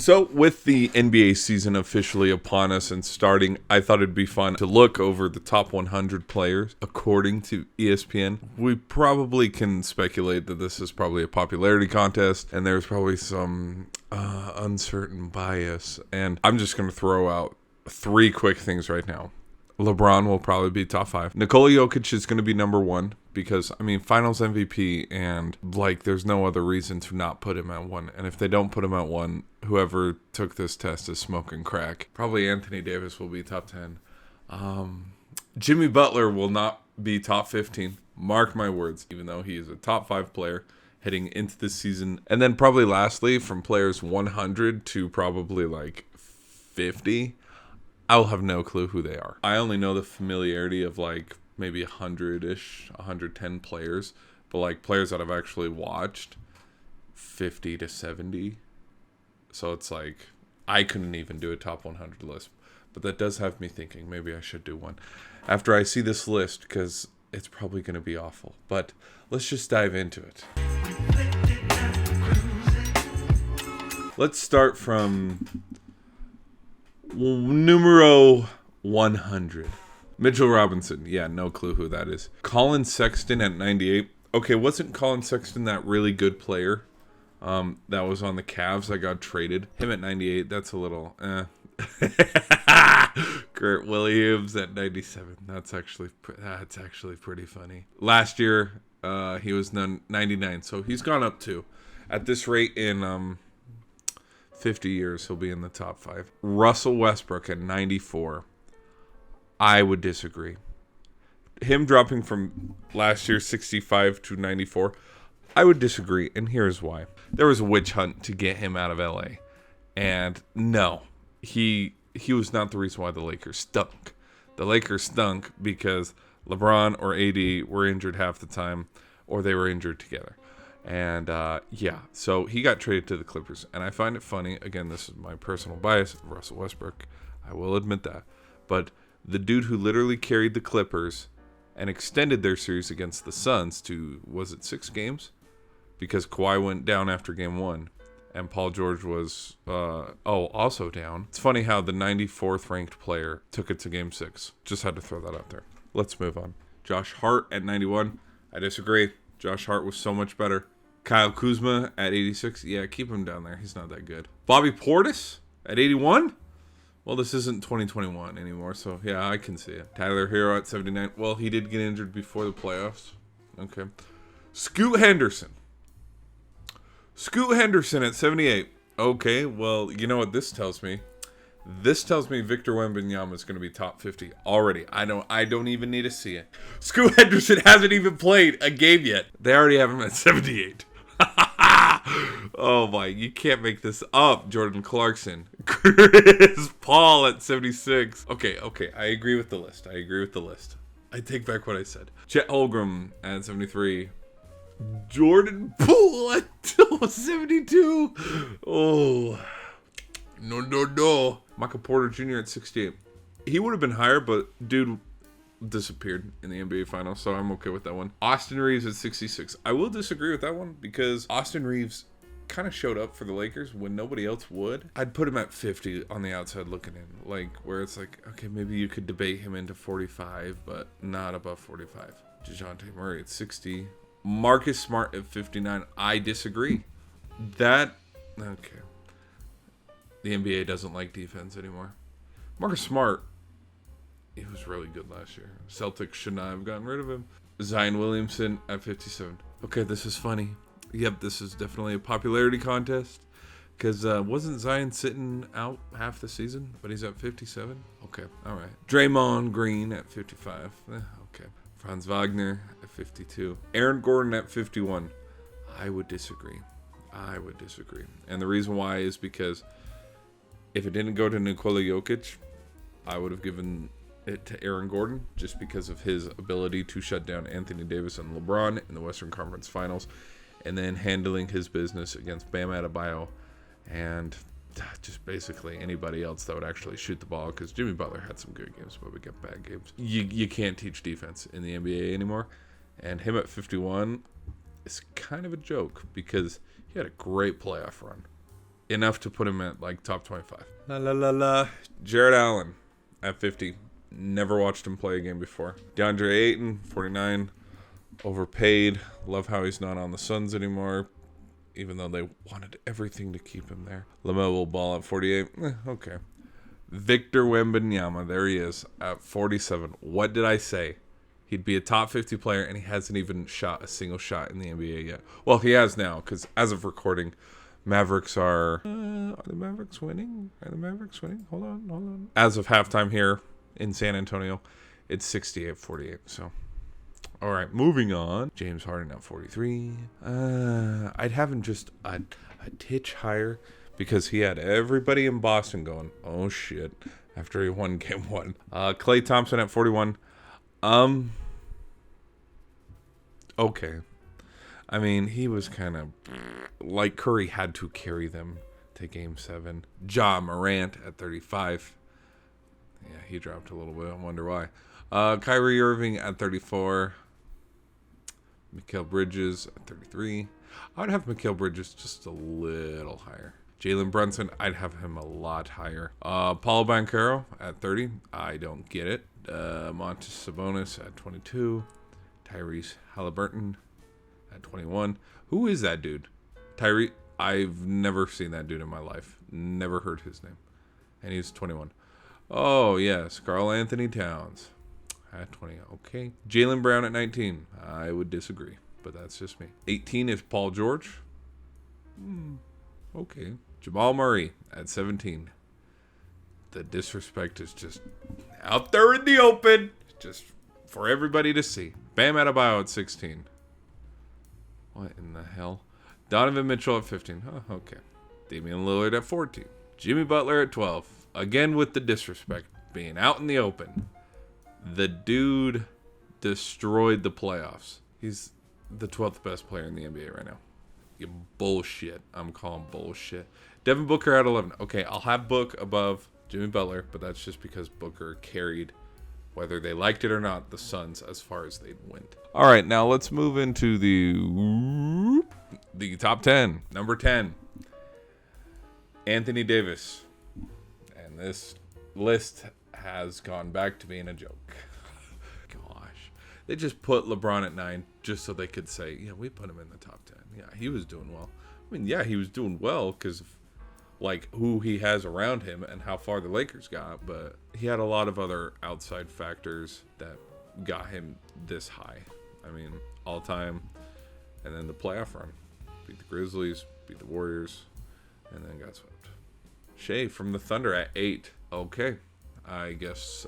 So with the NBA season officially upon us and starting, I thought it'd be fun to look over the top 100 players according to ESPN. We probably can speculate that this is probably a popularity contest and there's probably some uncertain bias. And I'm just going to throw out 3 quick things right now. LeBron will probably be top 5. Nikola Jokic is going to be number 1 because, I mean, finals MVP and, like, there's no other reason to not put him at 1. And if they don't put him at 1, whoever took this test is smoking crack. Probably Anthony Davis will be top 10. Jimmy Butler will not be top 15. Mark my words, even though he is a top 5 player heading into this season. And then probably lastly, from players 100 to probably, like, 50, I will have no clue who they are. I only know the familiarity of like maybe 100-ish, 110 players, but like players that I've actually watched, 50 to 70. So it's like I couldn't even do a top 100 list, but that does have me thinking maybe I should do one after I see this list because it's probably going to be awful. But let's just dive into it. Let's start from numero 100. Mitchell Robinson. Yeah, no clue who that is. Colin Sexton at 98. Okay, wasn't Colin Sexton that really good player that was on the Cavs that got traded? Him at 98, that's a little Kurt Williams at 97. That's actually pretty funny. Last year, he was 99, so he's gone up too. At this rate in 50 years, he'll be in the top 5. Russell Westbrook at 94. I would disagree. Him dropping from last year's 65 to 94, I would disagree, and here's why. There was a witch hunt to get him out of LA. And no, he was not the reason why the Lakers stunk. The Lakers stunk because LeBron or AD were injured half the time, or they were injured together. And, so he got traded to the Clippers. And I find it funny, again, this is my personal bias, Russell Westbrook, I will admit that. But the dude who literally carried the Clippers and extended their series against the Suns to, was it 6 games? Because Kawhi went down after game 1. And Paul George was, also down. It's funny how the 94th ranked player took it to game 6. Just had to throw that out there. Let's move on. Josh Hart at 91. I disagree. Josh Hart was so much better. Kyle Kuzma at 86. Yeah, keep him down there. He's not that good. Bobby Portis at 81. Well, this isn't 2021 anymore, so yeah, I can see it. Tyler Hero at 79. Well, he did get injured before the playoffs. Okay. Scoot Henderson. Scoot Henderson at 78. Okay, well, you know what this tells me? This tells me Victor Wembanyama is going to be top 50 already. I don't even need to see it. Scoot Henderson hasn't even played a game yet. They already have him at 78. Oh my, you can't make this up. Jordan Clarkson. Chris Paul at 76. Okay, I agree with the list. I take back what I said. Chet Holmgren at 73. Jordan Poole at 72. Oh, no. Michael Porter Jr. at 68. He would have been higher, but dude disappeared in the NBA Finals, so I'm okay with that one. Austin Reeves at 66. I will disagree with that one because Austin Reeves kind of showed up for the Lakers when nobody else would. I'd put him at 50 on the outside looking in, like where it's like, okay, maybe you could debate him into 45, but not above 45. DeJounte Murray at 60. Marcus Smart at 59. I disagree. Okay. The NBA doesn't like defense anymore. Marcus Smart, he was really good last year. Celtics should not have gotten rid of him. Zion Williamson at 57. Okay, this is funny. Yep, this is definitely a popularity contest. Because wasn't Zion sitting out half the season? But he's at 57? Okay, all right. Draymond Green at 55. Okay. Franz Wagner at 52. Aaron Gordon at 51. I would disagree. And the reason why is because if it didn't go to Nikola Jokic, I would have given it to Aaron Gordon just because of his ability to shut down Anthony Davis and LeBron in the Western Conference Finals, and then handling his business against Bam Adebayo and just basically anybody else that would actually shoot the ball, because Jimmy Butler had some good games, but we got bad games. You can't teach defense in the NBA anymore, and him at 51 is kind of a joke because he had a great playoff run. enough to put him at like top 25. La la la la. Jared Allen at 50. Never watched him play a game before. DeAndre Ayton, 49. Overpaid. Love how he's not on the Suns anymore, even though they wanted everything to keep him there. LaMelo Ball at 48. Okay. Victor Wembanyama, there he is at 47. What did I say? He'd be a top 50 player, and he hasn't even shot a single shot in the NBA yet. Well, he has now, because as of recording, Mavericks are the Mavericks winning? Are the Mavericks winning? Hold on. As of halftime here in San Antonio, it's 68-48. So, all right, moving on. James Harden at 43. I'd have him just a titch higher because he had everybody in Boston going, oh shit, after he won game 1. Klay Thompson at 41. Okay. I mean, he was kind of like Curry had to carry them to game 7. Ja Morant at 35. Yeah, he dropped a little bit. I wonder why. Kyrie Irving at 34. Mikal Bridges at 33. I would have Mikal Bridges just a little higher. Jalen Brunson, I'd have him a lot higher. Paulo Banchero at 30. I don't get it. Montes Sabonis at 22. Tyrese Halliburton at 21. Who is that dude? I've never seen that dude in my life. Never heard his name. And he's 21. Oh, yes. Karl Anthony Towns at 20. Okay. Jaylen Brown at 19. I would disagree, but that's just me. 18 is Paul George. Okay. Jamal Murray at 17. The disrespect is just out there in the open. Just for everybody to see. Bam Adebayo at 16. What in the hell? Donovan Mitchell at 15. Oh, okay. Damian Lillard at 14. Jimmy Butler at 12. Again with the disrespect being out in the open. The dude destroyed the playoffs. He's the 12th best player in the NBA right now. You bullshit. I'm calling bullshit. Devin Booker at 11. Okay, I'll have Book above Jimmy Butler, but that's just because Booker carried, whether they liked it or not, the Suns as far as they went. All right, now let's move into the top 10. Number 10, Anthony Davis. And this list has gone back to being a joke. Gosh. They just put LeBron at 9 just so they could say, yeah, we put him in the top 10. Yeah, he was doing well. I mean, yeah, he was doing well because of like who he has around him and how far the Lakers got, but he had a lot of other outside factors that got him this high. I mean, all time, and then the playoff run. Beat the Grizzlies, beat the Warriors, and then got swept. Shea from the Thunder at 8. Okay, I guess,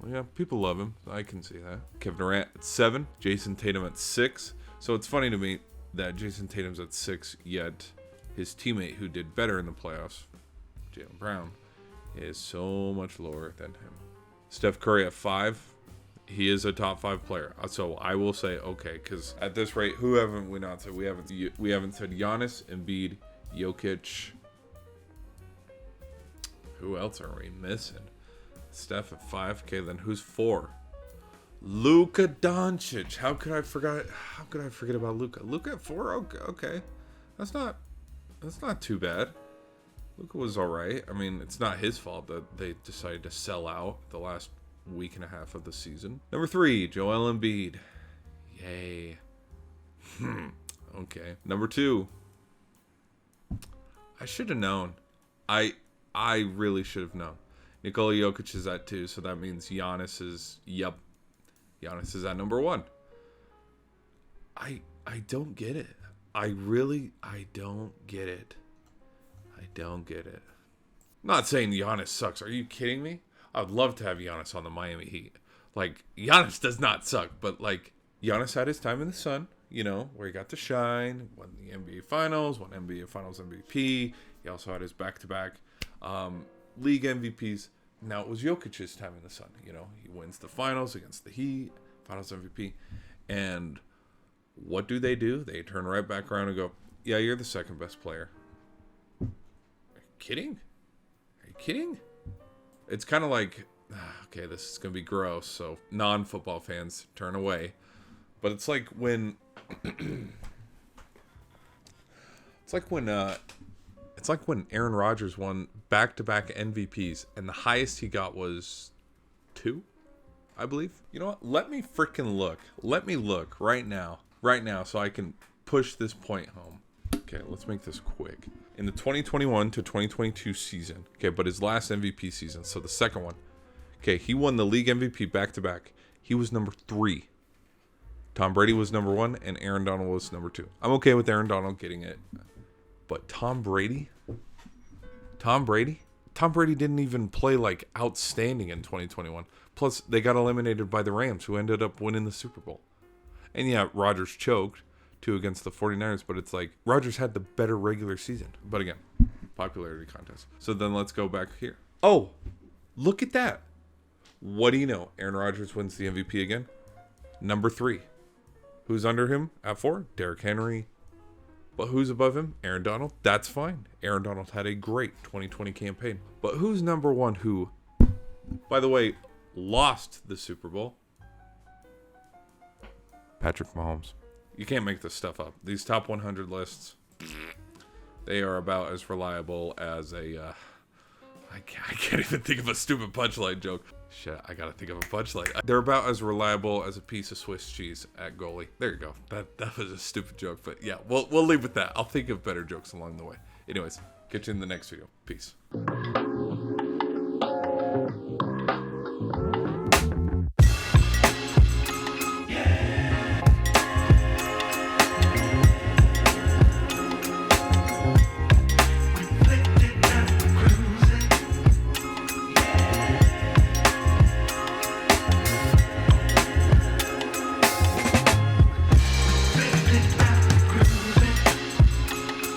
well, yeah, people love him. I can see that. Kevin Durant at 7. Jason Tatum at 6. So it's funny to me that Jason Tatum's at 6, yet his teammate who did better in the playoffs, Jaylen Brown, is so much lower than him. Steph Curry at 5. He is a top 5 player. So I will say, okay, because at this rate, who haven't we not said? We haven't said Giannis, Embiid, Jokic. Who else are we missing? Steph at 5. Okay, then who's 4? Luka Doncic. How could I forget about Luka? Luka at 4? Okay. That's not too bad. Luka was all right. I mean, it's not his fault that they decided to sell out the last week and a half of the season. Number 3, Joel Embiid. Yay. Okay. Number 2. I should have known. I really should have known. Nikola Jokic is at 2, so that means Giannis is at number 1. I don't get it. I don't get it. I'm not saying Giannis sucks. Are you kidding me? I would love to have Giannis on the Miami Heat. Like, Giannis does not suck, but like, Giannis had his time in the sun, you know, where he got to shine, won the NBA Finals, won NBA Finals MVP. He also had his back-to-back league MVPs. Now it was Jokic's time in the sun. You know, he wins the finals against the Heat, Finals MVP. And what do? They turn right back around and go, yeah, you're the second best player. Are you kidding? It's kind of like, okay, this is going to be gross, so non-football fans turn away. But it's like when It's like when Aaron Rodgers won back-to-back MVPs, and the highest he got was 2, I believe. You know what? Let me freaking look. Let me look right now, so I can push this point home. Okay, let's make this quick. In the 2021 to 2022 season, okay, but his last MVP season, so the second one, okay, he won the league MVP back-to-back. He was number 3. Tom Brady was number 1, and Aaron Donald was number 2. I'm okay with Aaron Donald getting it. But Tom Brady didn't even play like outstanding in 2021. Plus, they got eliminated by the Rams, who ended up winning the Super Bowl. And yeah, Rodgers choked, too, against the 49ers, but it's like, Rodgers had the better regular season. But again, popularity contest. So then let's go back here. Oh, look at that. What do you know? Aaron Rodgers wins the MVP again. Number 3. Who's under him at 4? Derrick Henry. But who's above him? Aaron Donald. That's fine. Aaron Donald had a great 2020 campaign. But who's number 1 who, by the way, lost the Super Bowl? Patrick Mahomes. You can't make this stuff up. These top 100 lists, they are about as reliable as a... I can't even think of a stupid punchline joke. Shit, I gotta think of a punchline. They're about as reliable as a piece of Swiss cheese at goalie. There you go. That was a stupid joke, but yeah, we'll leave with that. I'll think of better jokes along the way. Anyways, catch you in the next video. Peace.